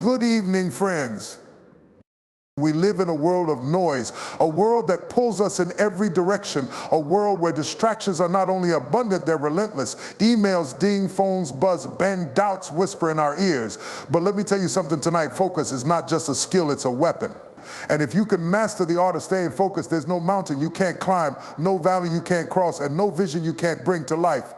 Good evening, friends. We live in a world of noise, a world that pulls us in every direction, a world where distractions are not only abundant, they're relentless. Emails ding, phones buzz, bend, doubts whisper in our ears. But let me tell you something tonight, focus is not just a skill, it's a weapon. And if you can master the art of staying focused, there's no mountain you can't climb, no valley you can't cross, and no vision you can't bring to life.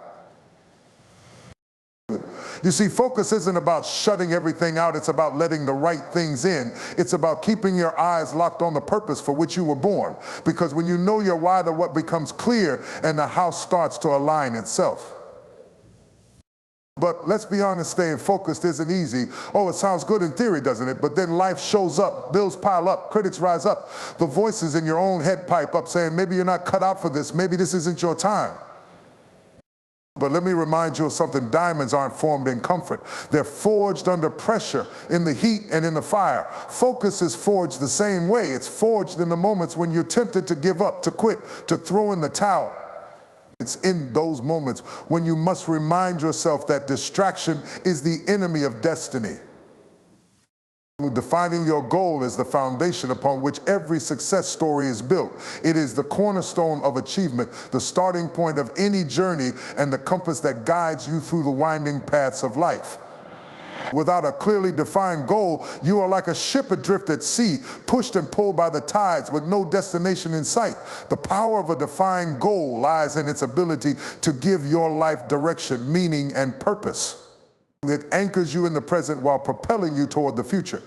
You see, focus isn't about shutting everything out, it's about letting the right things in. It's about keeping your eyes locked on the purpose for which you were born. Because when you know your why, the what becomes clear and the how starts to align itself. But let's be honest, staying focused isn't easy. Oh, it sounds good in theory, doesn't it? But then life shows up, bills pile up, critics rise up. The voices in your own head pipe up saying, maybe you're not cut out for this, maybe this isn't your time. But let me remind you of something, diamonds aren't formed in comfort. They're forged under pressure, in the heat and in the fire. Focus is forged the same way. It's forged in the moments when you're tempted to give up, to quit, to throw in the towel. It's in those moments when you must remind yourself that distraction is the enemy of destiny. Defining your goal is the foundation upon which every success story is built. It is the cornerstone of achievement, the starting point of any journey, and the compass that guides you through the winding paths of life. Without a clearly defined goal, you are like a ship adrift at sea, pushed and pulled by the tides with no destination in sight. The power of a defined goal lies in its ability to give your life direction, meaning, and purpose. It anchors you in the present while propelling you toward the future.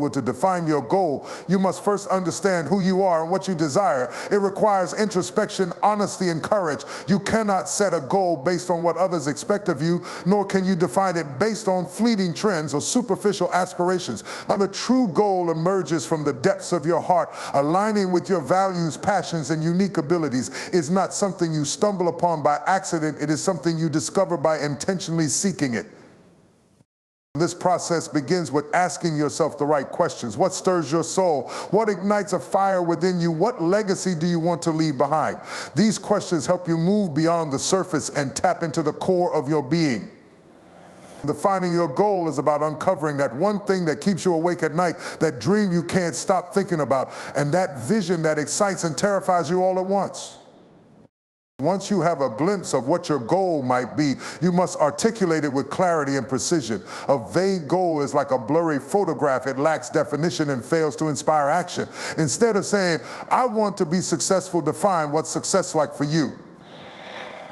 To define your goal, you must first understand who you are and what you desire. It requires introspection, honesty, and courage. You cannot set a goal based on what others expect of you, nor can you define it based on fleeting trends or superficial aspirations. The true goal emerges from the depths of your heart, aligning with your values, passions, and unique abilities. Is not something you stumble upon by accident. It is something you discover by intentionally seeking it. This process begins with asking yourself the right questions. What stirs your soul? What ignites a fire within you? What legacy do you want to leave behind? These questions help you move beyond the surface and tap into the core of your being. Defining your goal is about uncovering that one thing that keeps you awake at night, that dream you can't stop thinking about, and that vision that excites and terrifies you all at once. Once you have a glimpse of what your goal might be, you must articulate it with clarity and precision. A vague goal is like a blurry photograph. It lacks definition and fails to inspire action. Instead of saying, I want to be successful, define what's success like for you.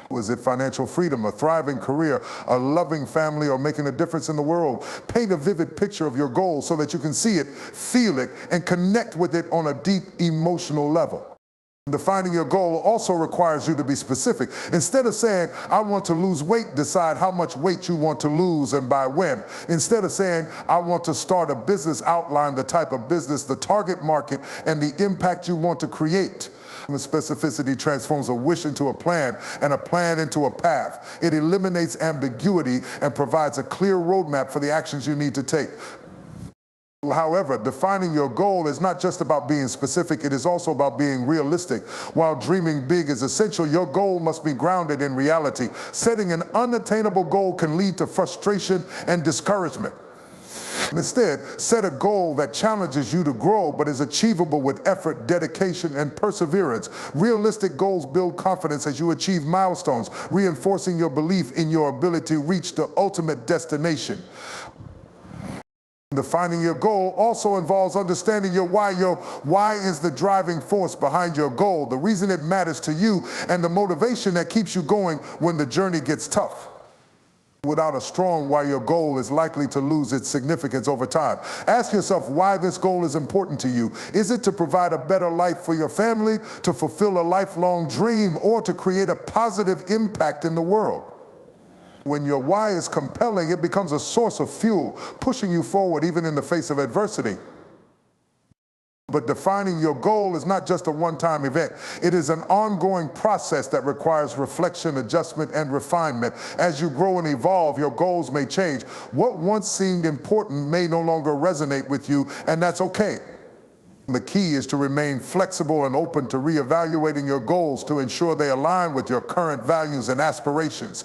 Is it financial freedom, a thriving career, a loving family, or making a difference in the world? Paint a vivid picture of your goal so that you can see it, feel it, and connect with it on a deep emotional level. Defining your goal also requires you to be specific. Instead of saying, I want to lose weight, decide how much weight you want to lose and by when. Instead of saying, I want to start a business, outline the type of business, the target market, and the impact you want to create. The specificity transforms a wish into a plan and a plan into a path. It eliminates ambiguity and provides a clear roadmap for the actions you need to take. However, defining your goal is not just about being specific, it is also about being realistic. While dreaming big is essential, your goal must be grounded in reality. Setting an unattainable goal can lead to frustration and discouragement. Instead, set a goal that challenges you to grow but is achievable with effort, dedication, and perseverance. Realistic goals build confidence as you achieve milestones, reinforcing your belief in your ability to reach the ultimate destination. Defining your goal also involves understanding your why. Your why is the driving force behind your goal, the reason it matters to you, and the motivation that keeps you going when the journey gets tough. Without a strong why, your goal is likely to lose its significance over time. Ask yourself why this goal is important to you. Is it to provide a better life for your family, to fulfill a lifelong dream, or to create a positive impact in the world? When your why is compelling, it becomes a source of fuel, pushing you forward even in the face of adversity. But defining your goal is not just a one-time event. It is an ongoing process that requires reflection, adjustment, and refinement. As you grow and evolve, your goals may change. What once seemed important may no longer resonate with you, and that's okay. The key is to remain flexible and open to reevaluating your goals to ensure they align with your current values and aspirations.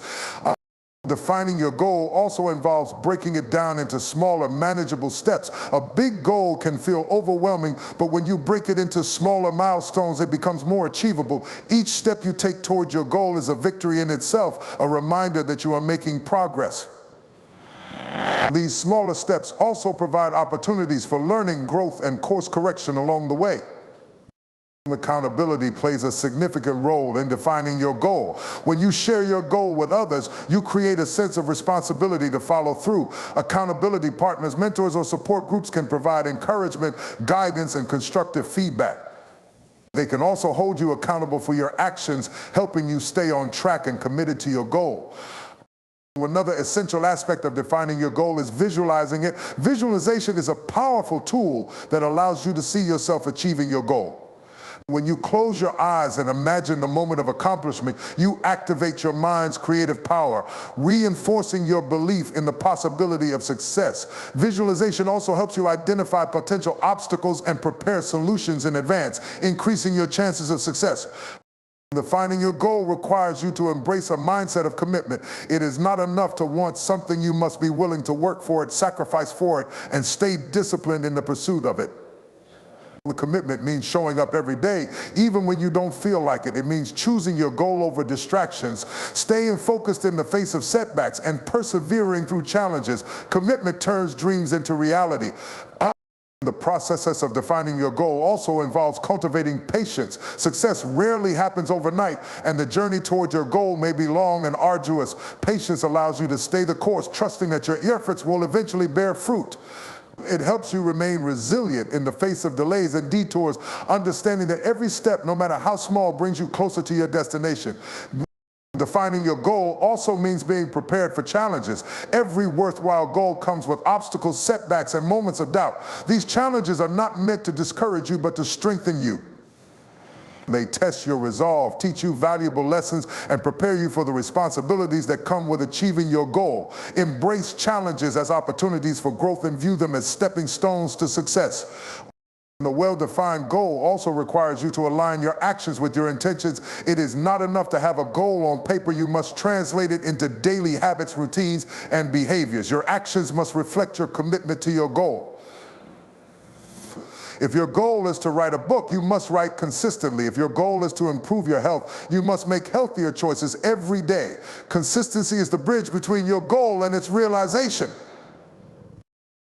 Defining your goal also involves breaking it down into smaller, manageable steps. A big goal can feel overwhelming, but when you break it into smaller milestones, it becomes more achievable. Each step you take towards your goal is a victory in itself, a reminder that you are making progress. These smaller steps also provide opportunities for learning, growth, and course correction along the way. Accountability plays a significant role in defining your goal. When you share your goal with others, you create a sense of responsibility to follow through. Accountability partners, mentors, or support groups can provide encouragement, guidance, and constructive feedback. They can also hold you accountable for your actions, helping you stay on track and committed to your goal. Another essential aspect of defining your goal is visualizing it. Visualization is a powerful tool that allows you to see yourself achieving your goal. When you close your eyes and imagine the moment of accomplishment, you activate your mind's creative power, reinforcing your belief in the possibility of success. Visualization also helps you identify potential obstacles and prepare solutions in advance, increasing your chances of success. Defining your goal requires you to embrace a mindset of commitment. It is not enough to want something. You must be willing to work for it, sacrifice for it, and stay disciplined in the pursuit of it. The commitment means showing up every day, even when you don't feel like it. It means choosing your goal over distractions, staying focused in the face of setbacks, and persevering through challenges. Commitment turns dreams into reality. The process of defining your goal also involves cultivating patience. Success rarely happens overnight, and the journey towards your goal may be long and arduous. Patience allows you to stay the course, trusting that your efforts will eventually bear fruit. It helps you remain resilient in the face of delays and detours, understanding that every step, no matter how small, brings you closer to your destination. Defining your goal also means being prepared for challenges. Every worthwhile goal comes with obstacles, setbacks, and moments of doubt. These challenges are not meant to discourage you, but to strengthen you. They test your resolve, teach you valuable lessons, and prepare you for the responsibilities that come with achieving your goal. Embrace challenges as opportunities for growth and view them as stepping stones to success. A well-defined goal also requires you to align your actions with your intentions. It is not enough to have a goal on paper. You must translate it into daily habits, routines, and behaviors. Your actions must reflect your commitment to your goal. If your goal is to write a book, you must write consistently. If your goal is to improve your health, you must make healthier choices every day. Consistency is the bridge between your goal and its realization.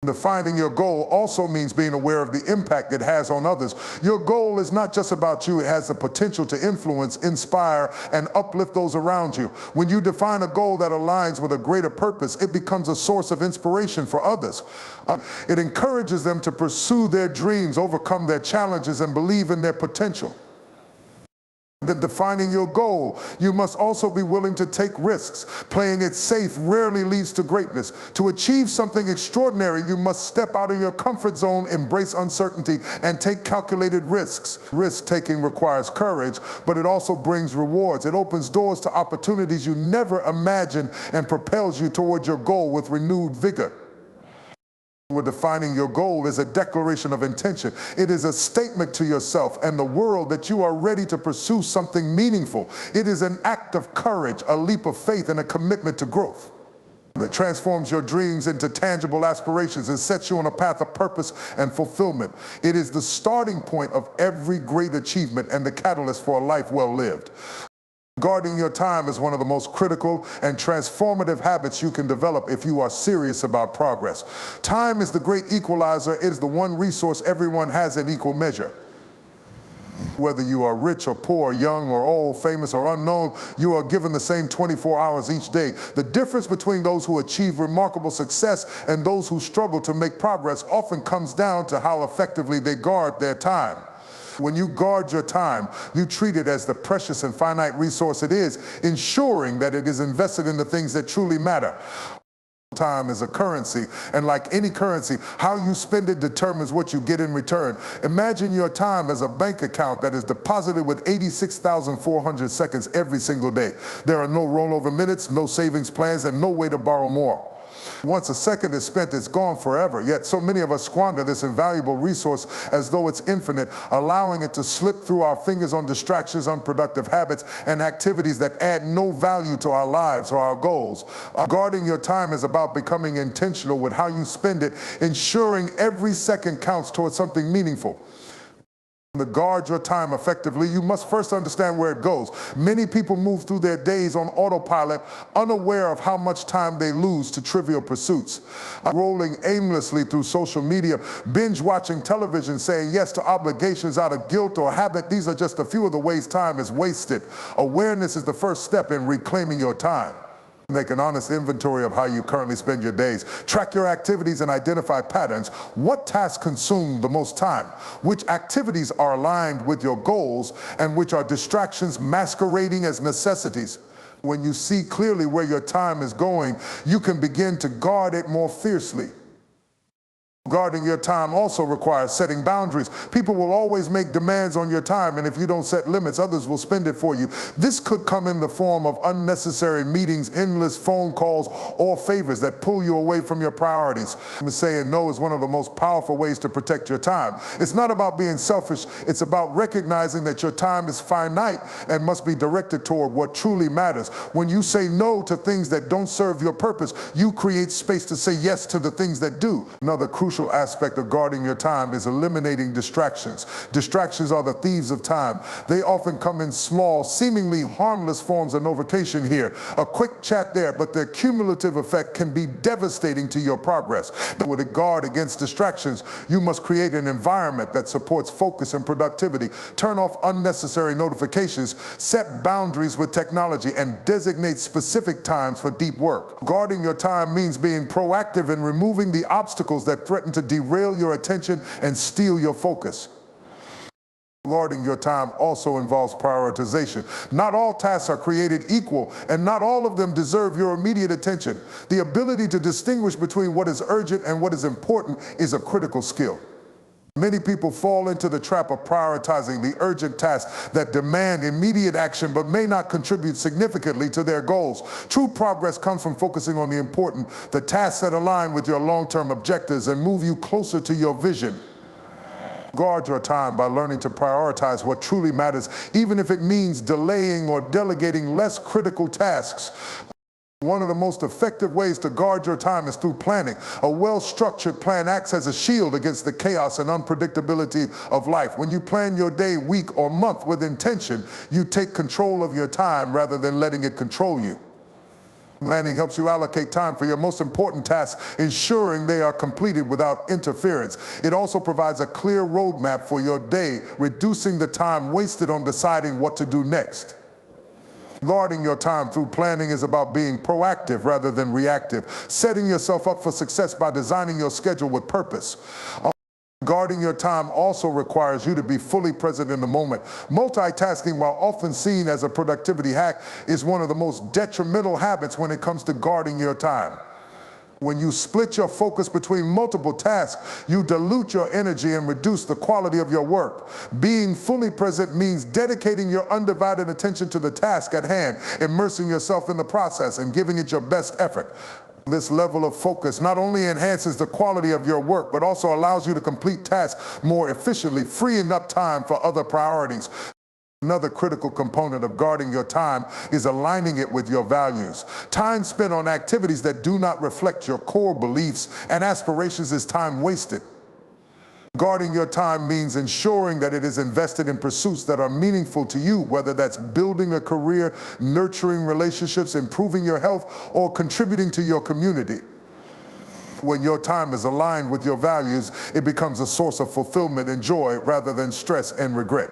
Defining your goal also means being aware of the impact it has on others. Your goal is not just about you. It has the potential to influence, inspire, and uplift those around you. When you define a goal that aligns with a greater purpose, it becomes a source of inspiration for others. It encourages them to pursue their dreams, overcome their challenges, and believe in their potential. Defining your goal, you must also be willing to take risks. Playing it safe rarely leads to greatness. To achieve something extraordinary, you must step out of your comfort zone, embrace uncertainty, and take calculated risks. Risk-taking requires courage, but it also brings rewards. It opens doors to opportunities you never imagined and propels you towards your goal with renewed vigor. Defining your goal is a declaration of intention. It is a statement to yourself and the world that you are ready to pursue something meaningful. It is an act of courage, a leap of faith, and a commitment to growth. It transforms your dreams into tangible aspirations and sets you on a path of purpose and fulfillment. It is the starting point of every great achievement and the catalyst for a life well lived. Guarding your time is one of the most critical and transformative habits you can develop if you are serious about progress. Time is the great equalizer. It is the one resource everyone has in equal measure. Whether you are rich or poor, young or old, famous or unknown, you are given the same 24 hours each day. The difference between those who achieve remarkable success and those who struggle to make progress often comes down to how effectively they guard their time. When you guard your time, you treat it as the precious and finite resource it is, ensuring that it is invested in the things that truly matter. Time is a currency, and like any currency, how you spend it determines what you get in return. Imagine your time as a bank account that is deposited with 86,400 seconds every single day. There are no rollover minutes, no savings plans, and no way to borrow more. Once a second is spent, it's gone forever. Yet so many of us squander this invaluable resource as though it's infinite, allowing it to slip through our fingers on distractions, unproductive habits, and activities that add no value to our lives or our goals. Guarding your time is about becoming intentional with how you spend it, ensuring every second counts towards something meaningful. To guard your time effectively, you must first understand where it goes. Many people move through their days on autopilot, unaware of how much time they lose to trivial pursuits. Rolling aimlessly through social media, binge watching television, saying yes to obligations out of guilt or habit. These are just a few of the ways time is wasted. Awareness is the first step in reclaiming your time. Make an honest inventory of how you currently spend your days. Track your activities and identify patterns. What tasks consume the most time? Which activities are aligned with your goals and which are distractions masquerading as necessities? When you see clearly where your time is going, you can begin to guard it more fiercely. Guarding your time also requires setting boundaries. People will always make demands on your time, and if you don't set limits, others will spend it for you. This could come in the form of unnecessary meetings, endless phone calls, or favors that pull you away from your priorities. Saying no is one of the most powerful ways to protect your time. It's not about being selfish. It's about recognizing that your time is finite and must be directed toward what truly matters. When you say no to things that don't serve your purpose, you create space to say yes to the things that do. Another crucial aspect of guarding your time is eliminating distractions. Distractions are the thieves of time. They often come in small, seemingly harmless forms of notification here, a quick chat there, but their cumulative effect can be devastating to your progress. With a guard against distractions, you must create an environment that supports focus and productivity. Turn off unnecessary notifications, set boundaries with technology, and designate specific times for deep work. Guarding your time means being proactive in removing the obstacles that threaten to derail your attention and steal your focus. Guarding your time also involves prioritization. Not all tasks are created equal, and not all of them deserve your immediate attention. The ability to distinguish between what is urgent and what is important is a critical skill. Many people fall into the trap of prioritizing the urgent tasks that demand immediate action but may not contribute significantly to their goals. True progress comes from focusing on the important, the tasks that align with your long-term objectives and move you closer to your vision. Guard your time by learning to prioritize what truly matters, even if it means delaying or delegating less critical tasks. One of the most effective ways to guard your time is through planning. A well-structured plan acts as a shield against the chaos and unpredictability of life. When you plan your day, week, or month with intention, you take control of your time rather than letting it control you. Planning helps you allocate time for your most important tasks, ensuring they are completed without interference. It also provides a clear roadmap for your day, reducing the time wasted on deciding what to do next. Guarding your time through planning is about being proactive rather than reactive, setting yourself up for success by designing your schedule with purpose. Guarding your time also requires you to be fully present in the moment. Multitasking, while often seen as a productivity hack, is one of the most detrimental habits when it comes to guarding your time. When you split your focus between multiple tasks, you dilute your energy and reduce the quality of your work. Being fully present means dedicating your undivided attention to the task at hand, immersing yourself in the process, and giving it your best effort. This level of focus not only enhances the quality of your work, but also allows you to complete tasks more efficiently, freeing up time for other priorities. Another critical component of guarding your time is aligning it with your values. Time spent on activities that do not reflect your core beliefs and aspirations is time wasted. Guarding your time means ensuring that it is invested in pursuits that are meaningful to you, whether that's building a career, nurturing relationships, improving your health, or contributing to your community. When your time is aligned with your values, it becomes a source of fulfillment and joy rather than stress and regret.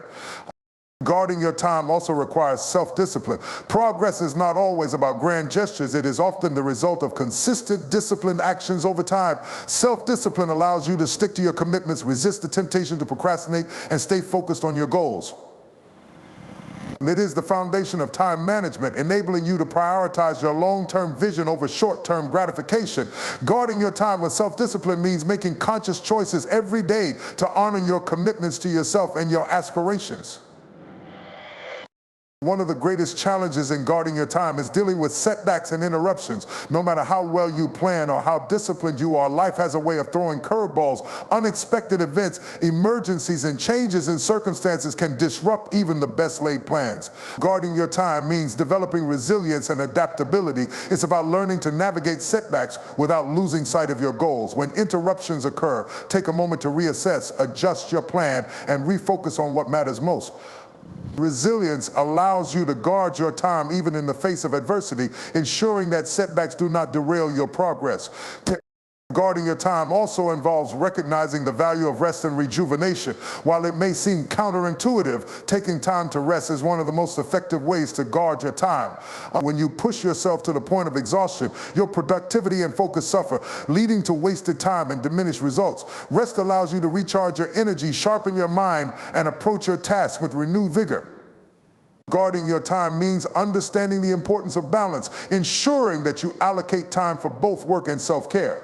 Guarding your time also requires self-discipline. Progress is not always about grand gestures. It is often the result of consistent, disciplined actions over time. Self-discipline allows you to stick to your commitments, resist the temptation to procrastinate, and stay focused on your goals. It is the foundation of time management, enabling you to prioritize your long-term vision over short-term gratification. Guarding your time with self-discipline means making conscious choices every day to honor your commitments to yourself and your aspirations. One of the greatest challenges in guarding your time is dealing with setbacks and interruptions. No matter how well you plan or how disciplined you are, life has a way of throwing curveballs. Unexpected events, emergencies, and changes in circumstances can disrupt even the best laid plans. Guarding your time means developing resilience and adaptability. It's about learning to navigate setbacks without losing sight of your goals. When interruptions occur, take a moment to reassess, adjust your plan, and refocus on what matters most. Resilience allows you to guard your time even in the face of adversity, ensuring that setbacks do not derail your progress. Guarding your time also involves recognizing the value of rest and rejuvenation. While it may seem counterintuitive, taking time to rest is one of the most effective ways to guard your time. When you push yourself to the point of exhaustion, your productivity and focus suffer, leading to wasted time and diminished results. Rest allows you to recharge your energy, sharpen your mind, and approach your task with renewed vigor. Guarding your time means understanding the importance of balance, ensuring that you allocate time for both work and self-care.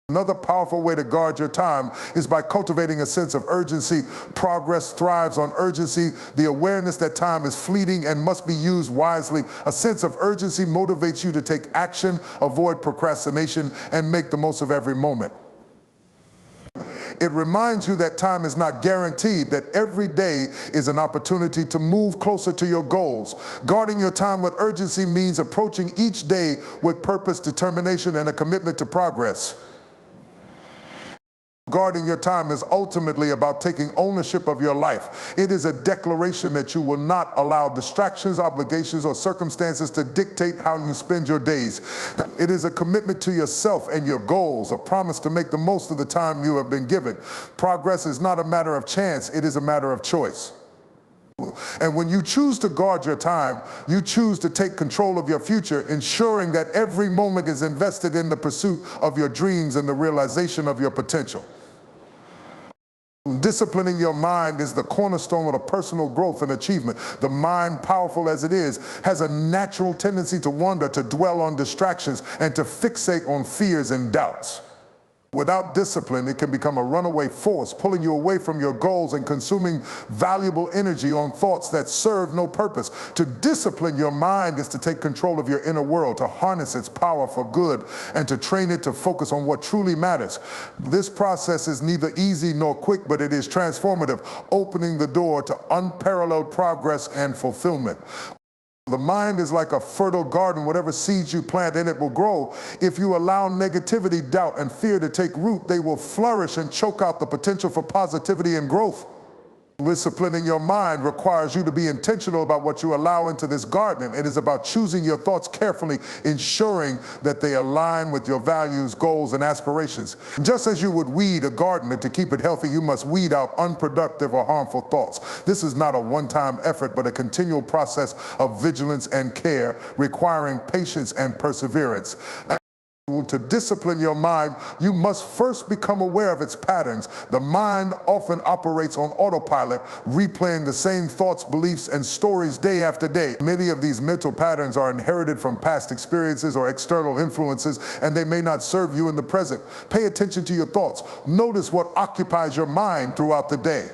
Another powerful way to guard your time is by cultivating a sense of urgency. Progress thrives on urgency, the awareness that time is fleeting and must be used wisely. A sense of urgency motivates you to take action, avoid procrastination, and make the most of every moment. It reminds you that time is not guaranteed, that every day is an opportunity to move closer to your goals. Guarding your time with urgency means approaching each day with purpose, determination, and a commitment to progress. Guarding your time is ultimately about taking ownership of your life. It is a declaration that you will not allow distractions, obligations, or circumstances to dictate how you spend your days. It is a commitment to yourself and your goals, a promise to make the most of the time you have been given. Progress is not a matter of chance, it is a matter of choice. And when you choose to guard your time, you choose to take control of your future, ensuring that every moment is invested in the pursuit of your dreams and the realization of your potential. Disciplining your mind is the cornerstone of personal growth and achievement. The mind, powerful as it is, has a natural tendency to wander, to dwell on distractions, and to fixate on fears and doubts. Without discipline, it can become a runaway force, pulling you away from your goals and consuming valuable energy on thoughts that serve no purpose. To discipline your mind is to take control of your inner world, to harness its power for good, and to train it to focus on what truly matters. This process is neither easy nor quick, but it is transformative, opening the door to unparalleled progress and fulfillment. The mind is like a fertile garden. Whatever seeds you plant in it will grow. If you allow negativity, doubt, and fear to take root, they will flourish and choke out the potential for positivity and growth. Disciplining your mind requires you to be intentional about what you allow into this garden. It is about choosing your thoughts carefully, ensuring that they align with your values, goals, and aspirations. Just as you would weed a garden, and to keep it healthy, you must weed out unproductive or harmful thoughts. This is not a one-time effort, but a continual process of vigilance and care, requiring patience and perseverance. To discipline your mind, you must first become aware of its patterns. The mind often operates on autopilot, replaying the same thoughts, beliefs, and stories day after day. Many of these mental patterns are inherited from past experiences or external influences, and they may not serve you in the present. Pay attention to your thoughts. Notice what occupies your mind throughout the day.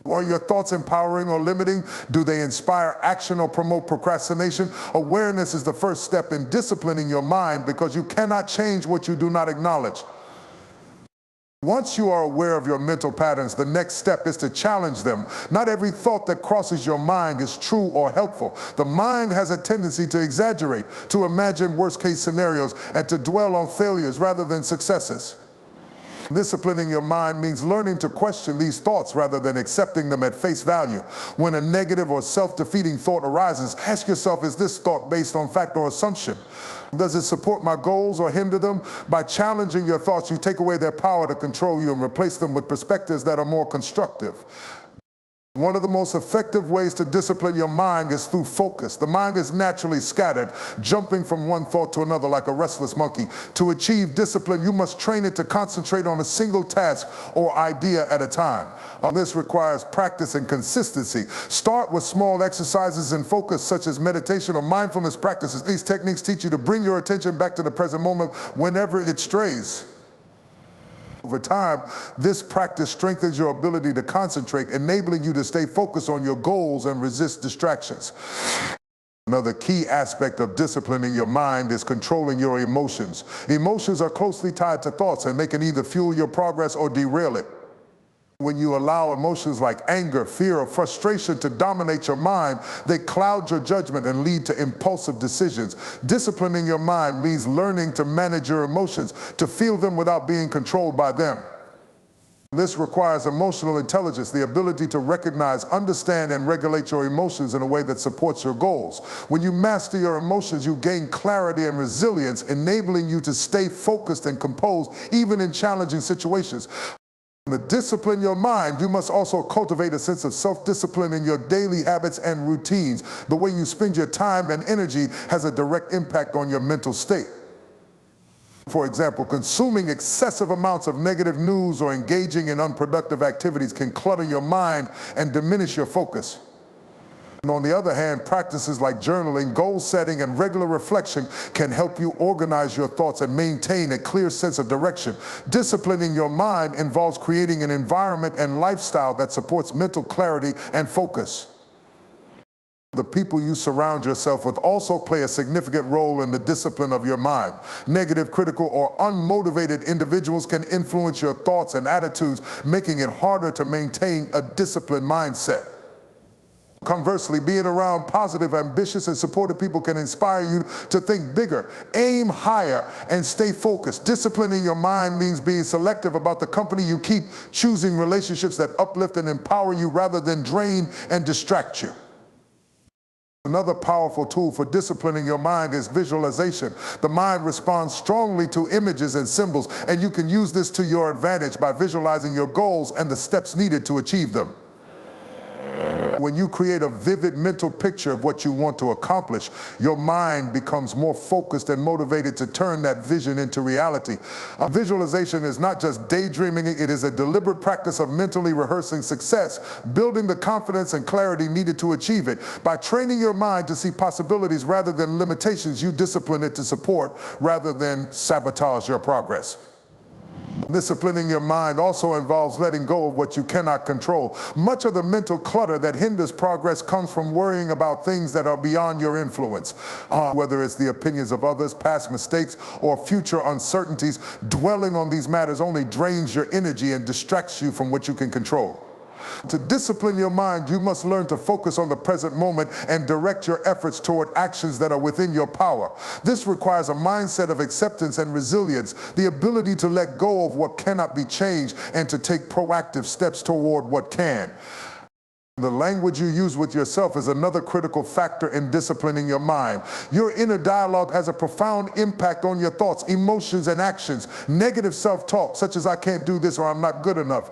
Are your thoughts empowering or limiting? Do they inspire action or promote procrastination? Awareness is the first step in disciplining your mind, because you cannot change what you do not acknowledge. Once you are aware of your mental patterns, the next step is to challenge them. Not every thought that crosses your mind is true or helpful. The mind has a tendency to exaggerate, to imagine worst-case scenarios, and to dwell on failures rather than successes. Disciplining your mind means learning to question these thoughts rather than accepting them at face value. When a negative or self-defeating thought arises, ask yourself, is this thought based on fact or assumption? Does it support my goals or hinder them? By challenging your thoughts, you take away their power to control you and replace them with perspectives that are more constructive. One of the most effective ways to discipline your mind is through focus. The mind is naturally scattered, jumping from one thought to another like a restless monkey. To achieve discipline, you must train it to concentrate on a single task or idea at a time. This requires practice and consistency. Start with small exercises and focus, such as meditation or mindfulness practices. These techniques teach you to bring your attention back to the present moment whenever it strays. Over time, this practice strengthens your ability to concentrate, enabling you to stay focused on your goals and resist distractions. Another key aspect of disciplining your mind is controlling your emotions. Emotions are closely tied to thoughts, and they can either fuel your progress or derail it. When you allow emotions like anger, fear, or frustration to dominate your mind, they cloud your judgment and lead to impulsive decisions. Disciplining your mind means learning to manage your emotions, to feel them without being controlled by them. This requires emotional intelligence, the ability to recognize, understand, and regulate your emotions in a way that supports your goals. When you master your emotions, you gain clarity and resilience, enabling you to stay focused and composed even in challenging situations. To discipline your mind, you must also cultivate a sense of self-discipline in your daily habits and routines. The way you spend your time and energy has a direct impact on your mental state. For example, consuming excessive amounts of negative news or engaging in unproductive activities can clutter your mind and diminish your focus. And on the other hand, practices like journaling, goal setting, and regular reflection can help you organize your thoughts and maintain a clear sense of direction. Disciplining your mind involves creating an environment and lifestyle that supports mental clarity and focus. The people you surround yourself with also play a significant role in the discipline of your mind. Negative, critical, or unmotivated individuals can influence your thoughts and attitudes, making it harder to maintain a disciplined mindset. Conversely, being around positive, ambitious, and supportive people can inspire you to think bigger, aim higher, and stay focused. Disciplining your mind means being selective about the company you keep, choosing relationships that uplift and empower you rather than drain and distract you. Another powerful tool for disciplining your mind is visualization. The mind responds strongly to images and symbols, and you can use this to your advantage by visualizing your goals and the steps needed to achieve them. When you create a vivid mental picture of what you want to accomplish, your mind becomes more focused and motivated to turn that vision into reality. Visualization is not just daydreaming, it is a deliberate practice of mentally rehearsing success, building the confidence and clarity needed to achieve it. By training your mind to see possibilities rather than limitations, you discipline it to support rather than sabotage your progress. Disciplining your mind also involves letting go of what you cannot control. Much of the mental clutter that hinders progress comes from worrying about things that are beyond your influence. Whether it's the opinions of others, past mistakes, or future uncertainties, dwelling on these matters only drains your energy and distracts you from what you can control. To discipline your mind, you must learn to focus on the present moment and direct your efforts toward actions that are within your power. This requires a mindset of acceptance and resilience, the ability to let go of what cannot be changed and to take proactive steps toward what can. The language you use with yourself is another critical factor in disciplining your mind. Your inner dialogue has a profound impact on your thoughts, emotions, and actions. Negative self-talk, such as "I can't do this" or "I'm not good enough,"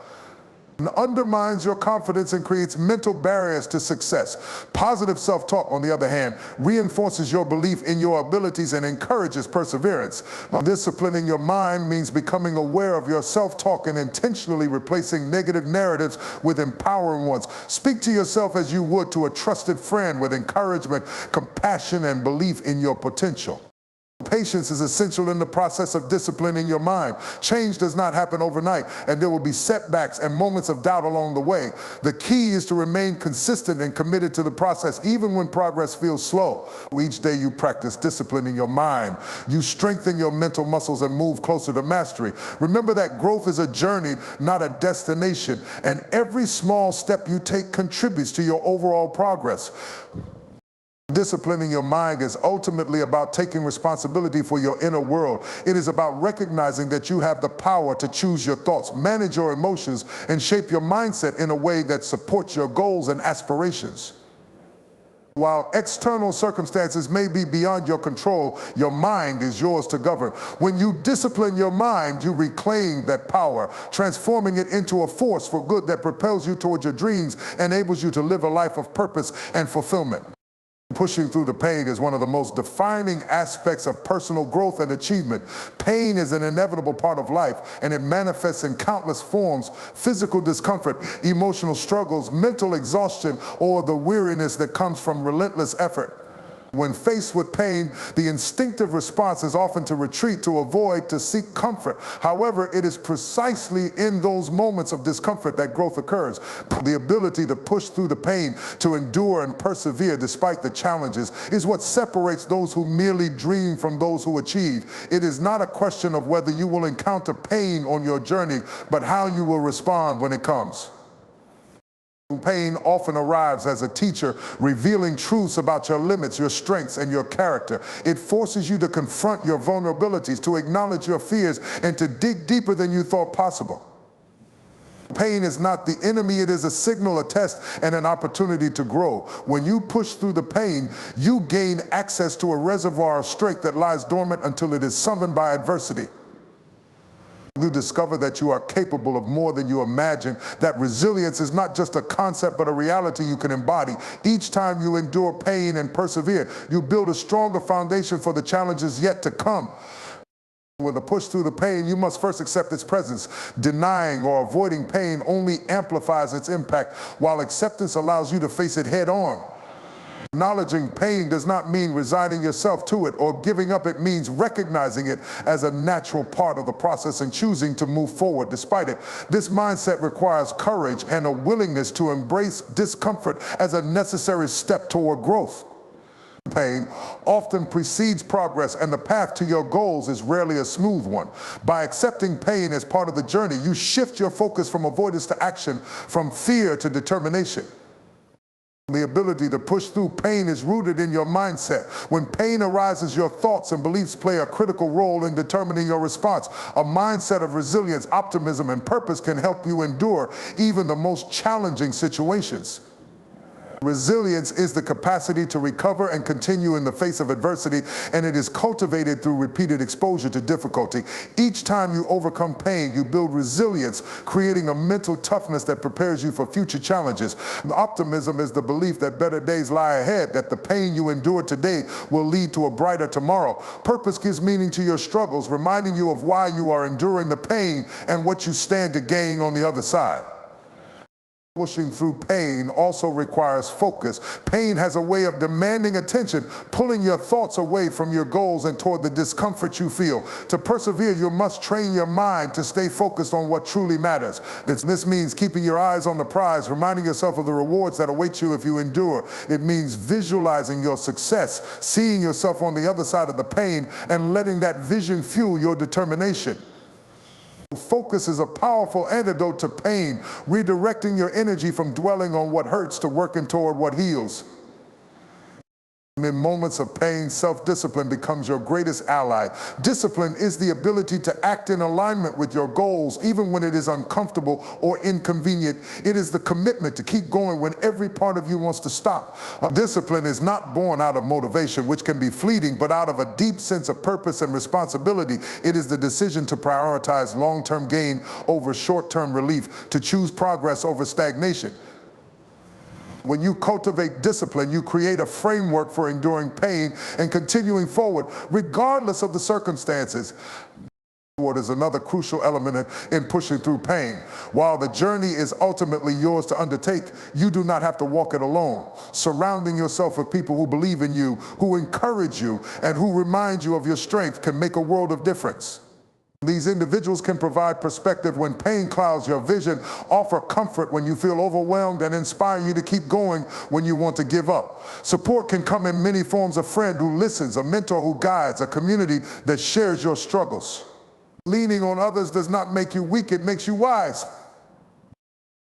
undermines your confidence and creates mental barriers to success. Positive self-talk, on the other hand, reinforces your belief in your abilities and encourages perseverance. Disciplining your mind means becoming aware of your self-talk and intentionally replacing negative narratives with empowering ones. Speak to yourself as you would to a trusted friend, with encouragement, compassion, and belief in your potential. Patience is essential in the process of disciplining your mind. Change does not happen overnight, and there will be setbacks and moments of doubt along the way. The key is to remain consistent and committed to the process, even when progress feels slow. Each day you practice disciplining your mind, you strengthen your mental muscles and move closer to mastery. Remember that growth is a journey, not a destination, and every small step you take contributes to your overall progress. Disciplining your mind is ultimately about taking responsibility for your inner world. It is about recognizing that you have the power to choose your thoughts, manage your emotions, and shape your mindset in a way that supports your goals and aspirations. While external circumstances may be beyond your control, your mind is yours to govern. When you discipline your mind, you reclaim that power, transforming it into a force for good that propels you toward your dreams, enables you to live a life of purpose and fulfillment. Pushing through the pain is one of the most defining aspects of personal growth and achievement. Pain is an inevitable part of life, and it manifests in countless forms: physical discomfort, emotional struggles, mental exhaustion, or the weariness that comes from relentless effort. When faced with pain, the instinctive response is often to retreat, to avoid, to seek comfort. However, it is precisely in those moments of discomfort that growth occurs. The ability to push through the pain, to endure and persevere despite the challenges, is what separates those who merely dream from those who achieve. It is not a question of whether you will encounter pain on your journey, but how you will respond when it comes. Pain often arrives as a teacher, revealing truths about your limits, your strengths, and your character. It forces you to confront your vulnerabilities, to acknowledge your fears, and to dig deeper than you thought possible. Pain is not the enemy, it is a signal, a test, and an opportunity to grow. When you push through the pain, you gain access to a reservoir of strength that lies dormant until it is summoned by adversity. You discover that you are capable of more than you imagine, that resilience is not just a concept but a reality you can embody. Each time you endure pain and persevere, you build a stronger foundation for the challenges yet to come. With a push through the pain, you must first accept its presence. Denying or avoiding pain only amplifies its impact, while acceptance allows you to face it head on. Acknowledging pain does not mean resigning yourself to it or giving up. It means recognizing it as a natural part of the process and choosing to move forward despite it. This mindset requires courage and a willingness to embrace discomfort as a necessary step toward growth. Pain often precedes progress, and the path to your goals is rarely a smooth one. By accepting pain as part of the journey, you shift your focus from avoidance to action, from fear to determination. The ability to push through pain is rooted in your mindset. When pain arises, your thoughts and beliefs play a critical role in determining your response. A mindset of resilience, optimism, and purpose can help you endure even the most challenging situations. Resilience is the capacity to recover and continue in the face of adversity, and it is cultivated through repeated exposure to difficulty. Each time you overcome pain, you build resilience, creating a mental toughness that prepares you for future challenges. Optimism is the belief that better days lie ahead, that the pain you endure today will lead to a brighter tomorrow. Purpose gives meaning to your struggles, reminding you of why you are enduring the pain and what you stand to gain on the other side. Pushing through pain also requires focus. Pain has a way of demanding attention, pulling your thoughts away from your goals and toward the discomfort you feel. To persevere, you must train your mind to stay focused on what truly matters. This means keeping your eyes on the prize, reminding yourself of the rewards that await you if you endure. It means visualizing your success, seeing yourself on the other side of the pain, and letting that vision fuel your determination. Focus is a powerful antidote to pain, redirecting your energy from dwelling on what hurts to working toward what heals. In moments of pain, self-discipline becomes your greatest ally. Discipline is the ability to act in alignment with your goals, even when it is uncomfortable or inconvenient. It is the commitment to keep going when every part of you wants to stop. Discipline is not born out of motivation, which can be fleeting, but out of a deep sense of purpose and responsibility. It is the decision to prioritize long-term gain over short-term relief, to choose progress over stagnation. When you cultivate discipline, you create a framework for enduring pain and continuing forward, regardless of the circumstances. What is another crucial element in pushing through pain. While the journey is ultimately yours to undertake, you do not have to walk it alone. Surrounding yourself with people who believe in you, who encourage you, and who remind you of your strength can make a world of difference. These individuals can provide perspective when pain clouds your vision, offer comfort when you feel overwhelmed, and inspire you to keep going when you want to give up. Support can come in many forms: a friend who listens, a mentor who guides, a community that shares your struggles. Leaning on others does not make you weak, it makes you wise.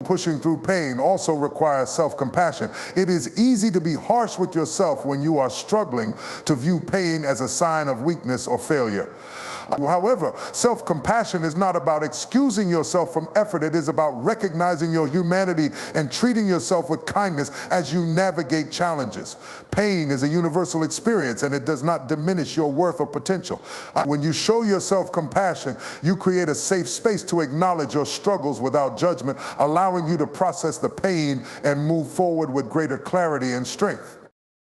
Pushing through pain also requires self-compassion. It is easy to be harsh with yourself when you are struggling, to view pain as a sign of weakness or failure. However, self-compassion is not about excusing yourself from effort. It is about recognizing your humanity and treating yourself with kindness as you navigate challenges. Pain is a universal experience, and it does not diminish your worth or potential. When you show yourself compassion, you create a safe space to acknowledge your struggles without judgment, allowing you to process the pain and move forward with greater clarity and strength.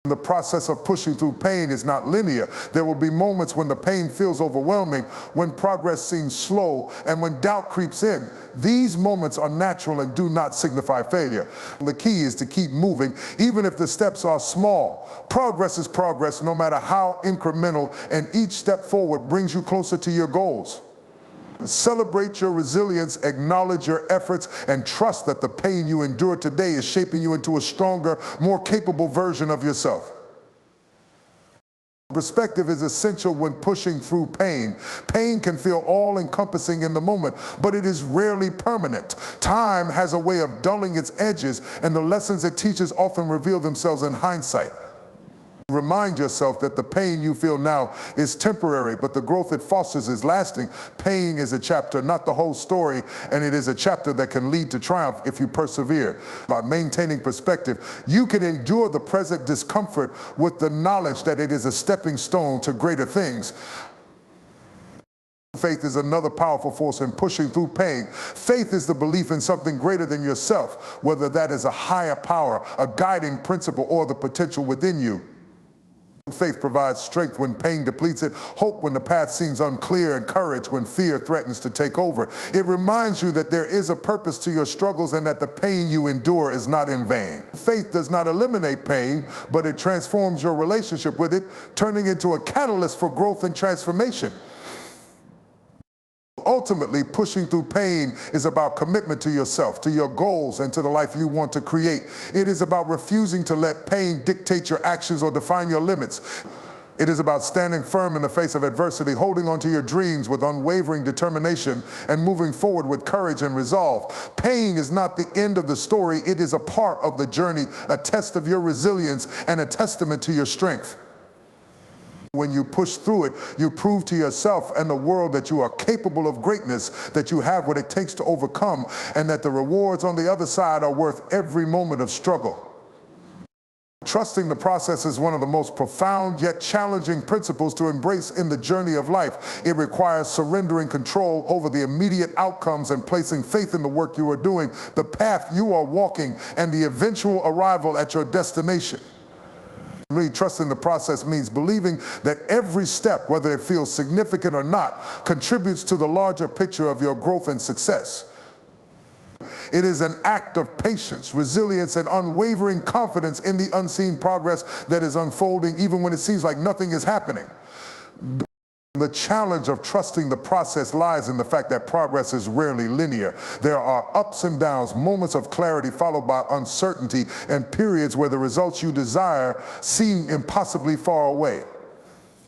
The process of pushing through pain is not linear. There will be moments when the pain feels overwhelming, when progress seems slow, and when doubt creeps in. These moments are natural and do not signify failure. The key is to keep moving, even if the steps are small. Progress is progress, no matter how incremental, and each step forward brings you closer to your goals. Celebrate your resilience, acknowledge your efforts, and trust that the pain you endure today is shaping you into a stronger, more capable version of yourself. Perspective is essential when pushing through pain. Pain can feel all-encompassing in the moment, but it is rarely permanent. Time has a way of dulling its edges, and the lessons it teaches often reveal themselves in hindsight. Remind yourself that the pain you feel now is temporary, but the growth it fosters is lasting. Pain is a chapter, not the whole story, and it is a chapter that can lead to triumph if you persevere. By maintaining perspective, you can endure the present discomfort with the knowledge that it is a stepping stone to greater things. Faith is another powerful force in pushing through pain. Faith is the belief in something greater than yourself, whether that is a higher power, a guiding principle, or the potential within you. Faith provides strength when pain depletes it, hope when the path seems unclear, and courage when fear threatens to take over. It reminds you that there is a purpose to your struggles and that the pain you endure is not in vain. Faith does not eliminate pain, but it transforms your relationship with it, turning into a catalyst for growth and transformation. Ultimately, pushing through pain is about commitment to yourself, to your goals, and to the life you want to create. It is about refusing to let pain dictate your actions or define your limits. It is about standing firm in the face of adversity, holding on to your dreams with unwavering determination, and moving forward with courage and resolve. Pain is not the end of the story. It is a part of the journey, a test of your resilience, and a testament to your strength. When you push through it, you prove to yourself and the world that you are capable of greatness, that you have what it takes to overcome, and that the rewards on the other side are worth every moment of struggle. Trusting the process is one of the most profound yet challenging principles to embrace in the journey of life. It requires surrendering control over the immediate outcomes and placing faith in the work you are doing, the path you are walking, and the eventual arrival at your destination. Really, trusting the process means believing that every step, whether it feels significant or not, contributes to the larger picture of your growth and success. It is an act of patience, resilience, and unwavering confidence in the unseen progress that is unfolding, even when it seems like nothing is happening. The challenge of trusting the process lies in the fact that progress is rarely linear. There are ups and downs, moments of clarity followed by uncertainty, and periods where the results you desire seem impossibly far away.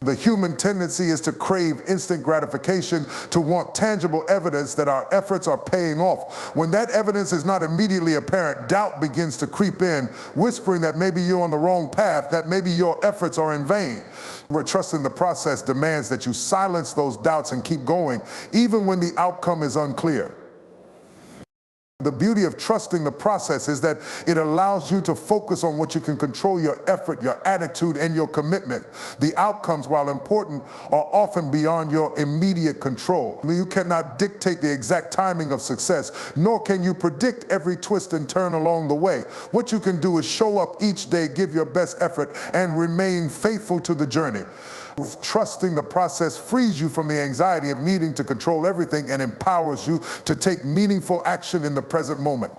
The human tendency is to crave instant gratification, to want tangible evidence that our efforts are paying off. When that evidence is not immediately apparent, doubt begins to creep in, whispering that maybe you're on the wrong path, that maybe your efforts are in vain. Where trusting the process demands that you silence those doubts and keep going, even when the outcome is unclear. The beauty of trusting the process is that it allows you to focus on what you can control: your effort, your attitude, and your commitment. The outcomes, while important, are often beyond your immediate control. You cannot dictate the exact timing of success, nor can you predict every twist and turn along the way. What you can do is show up each day, give your best effort, and remain faithful to the journey. Trusting the process frees you from the anxiety of needing to control everything and empowers you to take meaningful action in the present moment.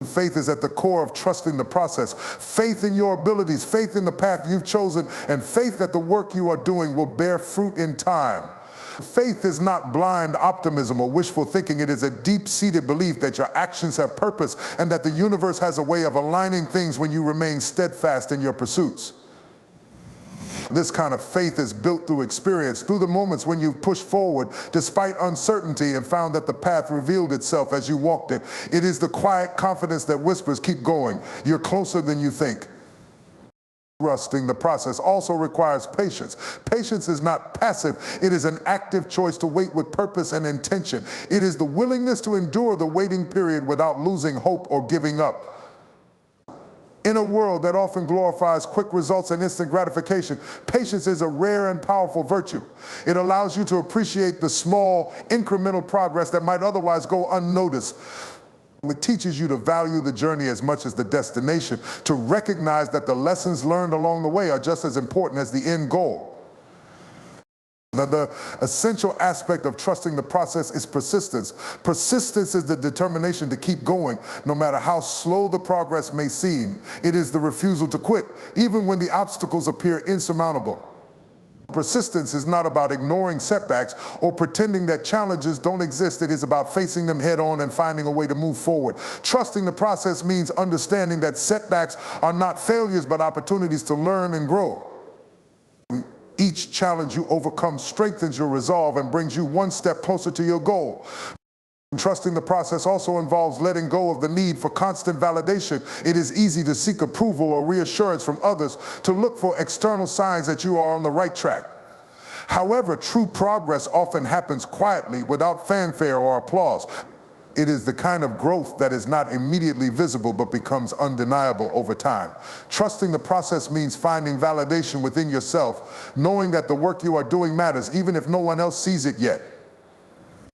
Faith is at the core of trusting the process. Faith in your abilities, faith in the path you've chosen, and faith that the work you are doing will bear fruit in time. Faith is not blind optimism or wishful thinking. It is a deep-seated belief that your actions have purpose and that the universe has a way of aligning things when you remain steadfast in your pursuits. This kind of faith is built through experience, through the moments when you've pushed forward despite uncertainty and found that the path revealed itself as you walked it. It is the quiet confidence that whispers, "Keep going. You're closer than you think." Trusting the process also requires patience. Patience is not passive. It is an active choice to wait with purpose and intention. It is the willingness to endure the waiting period without losing hope or giving up. In a world that often glorifies quick results and instant gratification, patience is a rare and powerful virtue. It allows you to appreciate the small, incremental progress that might otherwise go unnoticed. It teaches you to value the journey as much as the destination, to recognize that the lessons learned along the way are just as important as the end goal. The essential aspect of trusting the process is persistence. Persistence is the determination to keep going, no matter how slow the progress may seem. It is the refusal to quit, even when the obstacles appear insurmountable. Persistence is not about ignoring setbacks or pretending that challenges don't exist. It is about facing them head on and finding a way to move forward. Trusting the process means understanding that setbacks are not failures, but opportunities to learn and grow. Each challenge you overcome strengthens your resolve and brings you one step closer to your goal. Trusting the process also involves letting go of the need for constant validation. It is easy to seek approval or reassurance from others, to look for external signs that you are on the right track. However, true progress often happens quietly, without fanfare or applause. It is the kind of growth that is not immediately visible but becomes undeniable over time. Trusting the process means finding validation within yourself, knowing that the work you are doing matters, even if no one else sees it yet.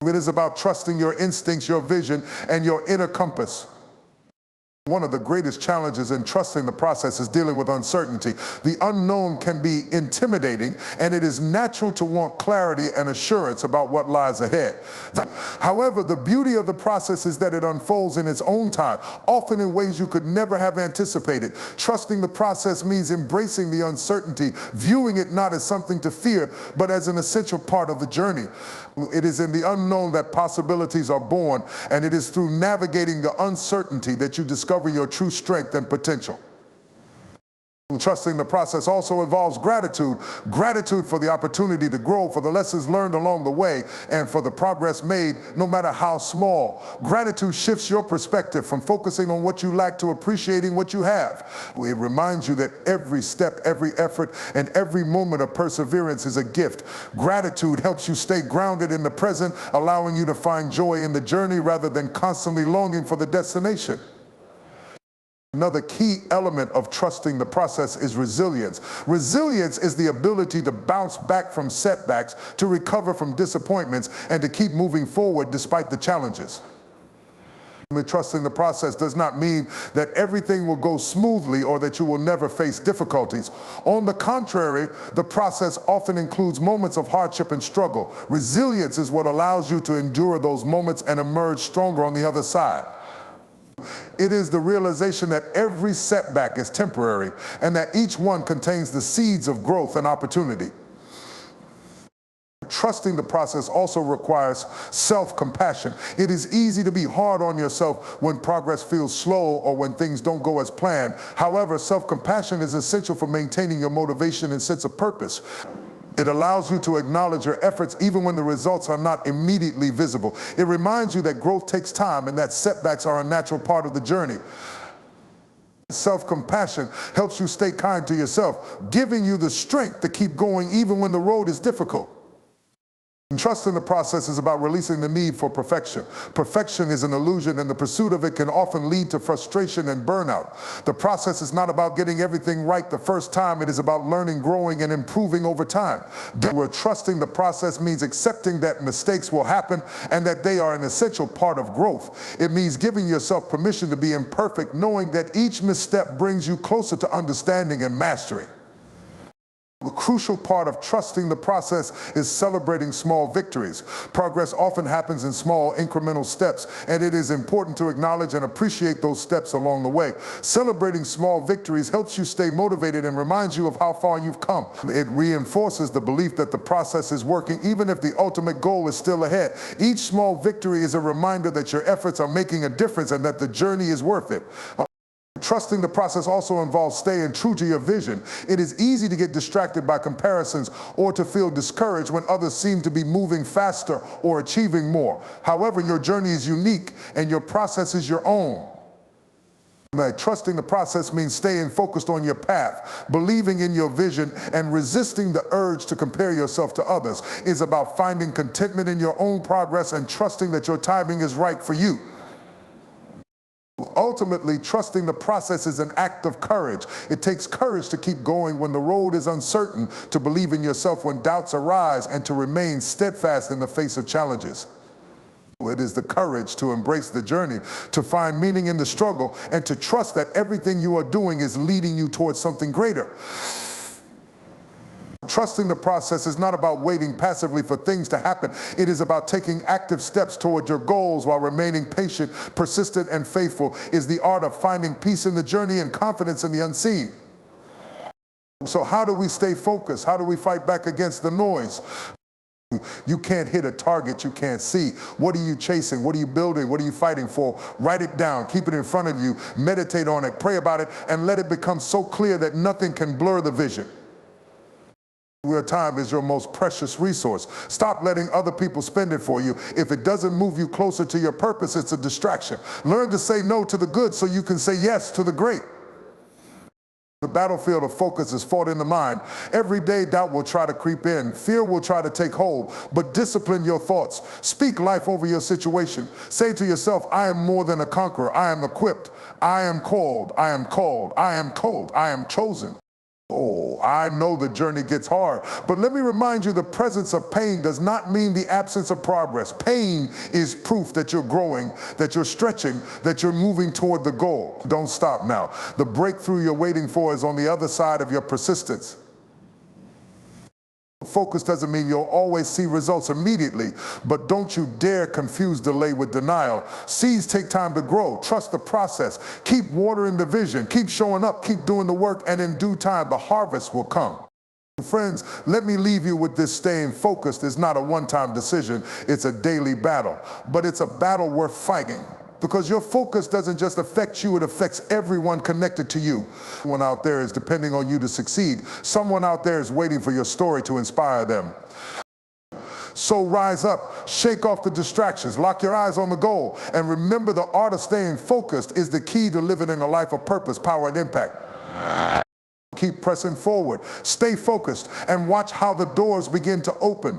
It is about trusting your instincts, your vision, and your inner compass. One of the greatest challenges in trusting the process is dealing with uncertainty. The unknown can be intimidating, and it is natural to want clarity and assurance about what lies ahead. However, the beauty of the process is that it unfolds in its own time, often in ways you could never have anticipated. Trusting the process means embracing the uncertainty, viewing it not as something to fear, but as an essential part of the journey. It is in the unknown that possibilities are born, and it is through navigating the uncertainty that you discover your true strength and potential. Trusting the process also involves gratitude. Gratitude for the opportunity to grow, for the lessons learned along the way, and for the progress made, no matter how small. Gratitude shifts your perspective from focusing on what you lack to appreciating what you have. It reminds you that every step, every effort, and every moment of perseverance is a gift. Gratitude helps you stay grounded in the present, allowing you to find joy in the journey rather than constantly longing for the destination. Another key element of trusting the process is resilience. Resilience is the ability to bounce back from setbacks, to recover from disappointments, and to keep moving forward despite the challenges. Trusting the process does not mean that everything will go smoothly or that you will never face difficulties. On the contrary, the process often includes moments of hardship and struggle. Resilience is what allows you to endure those moments and emerge stronger on the other side. It is the realization that every setback is temporary and that each one contains the seeds of growth and opportunity. Trusting the process also requires self-compassion. It is easy to be hard on yourself when progress feels slow or when things don't go as planned. However, self-compassion is essential for maintaining your motivation and sense of purpose. It allows you to acknowledge your efforts even when the results are not immediately visible. It reminds you that growth takes time and that setbacks are a natural part of the journey. Self-compassion helps you stay kind to yourself, giving you the strength to keep going even when the road is difficult. Trusting the process is about releasing the need for perfection. Perfection is an illusion, and the pursuit of it can often lead to frustration and burnout. The process is not about getting everything right the first time. It is about learning, growing, and improving over time. Where trusting the process means accepting that mistakes will happen and that they are an essential part of growth. It means giving yourself permission to be imperfect, knowing that each misstep brings you closer to understanding and mastery. The crucial part of trusting the process is celebrating small victories. Progress often happens in small, incremental steps, and it is important to acknowledge and appreciate those steps along the way. Celebrating small victories helps you stay motivated and reminds you of how far you've come. It reinforces the belief that the process is working, even if the ultimate goal is still ahead. Each small victory is a reminder that your efforts are making a difference and that the journey is worth it. Trusting the process also involves staying true to your vision. It is easy to get distracted by comparisons or to feel discouraged when others seem to be moving faster or achieving more. However, your journey is unique and your process is your own. Trusting the process means staying focused on your path, believing in your vision, and resisting the urge to compare yourself to others. It's about finding contentment in your own progress and trusting that your timing is right for you. Ultimately, trusting the process is an act of courage. It takes courage to keep going when the road is uncertain, to believe in yourself when doubts arise, and to remain steadfast in the face of challenges. It is the courage to embrace the journey, to find meaning in the struggle, and to trust that everything you are doing is leading you towards something greater. Trusting the process is not about waiting passively for things to happen. It is about taking active steps toward your goals while remaining patient, persistent, and faithful. Is the art of finding peace in the journey and confidence in the unseen. So how do we stay focused? How do we fight back against the noise? You can't hit a target you can't see. What are you chasing? What are you building? What are you fighting for? Write it down, keep it in front of you, meditate on it, pray about it, and let it become so clear that nothing can blur the vision. Your time is your most precious resource. Stop letting other people spend it for you. If it doesn't move you closer to your purpose, it's a distraction. Learn to say no to the good so you can say yes to the great. The battlefield of focus is fought in the mind. Every day doubt will try to creep in. Fear will try to take hold, but discipline your thoughts. Speak life over your situation. Say to yourself, I am more than a conqueror. I am equipped. I am called. I am called. I am told. I am chosen. Oh, I know the journey gets hard, but let me remind you, the presence of pain does not mean the absence of progress. Pain is proof that you're growing, that you're stretching, that you're moving toward the goal. Don't stop now. The breakthrough you're waiting for is on the other side of your persistence. Focus doesn't mean you'll always see results immediately, but don't you dare confuse delay with denial. Seeds take time to grow. Trust the process. Keep watering the vision. Keep showing up. Keep doing the work, and in due time, the harvest will come. Friends, let me leave you with this: staying focused is not a one-time decision. It's a daily battle, but it's a battle worth fighting. Because your focus doesn't just affect you, it affects everyone connected to you. Someone out there is depending on you to succeed. Someone out there is waiting for your story to inspire them. So rise up, shake off the distractions, lock your eyes on the goal, and remember, the art of staying focused is the key to living in a life of purpose, power, and impact. Keep pressing forward, stay focused, and watch how the doors begin to open.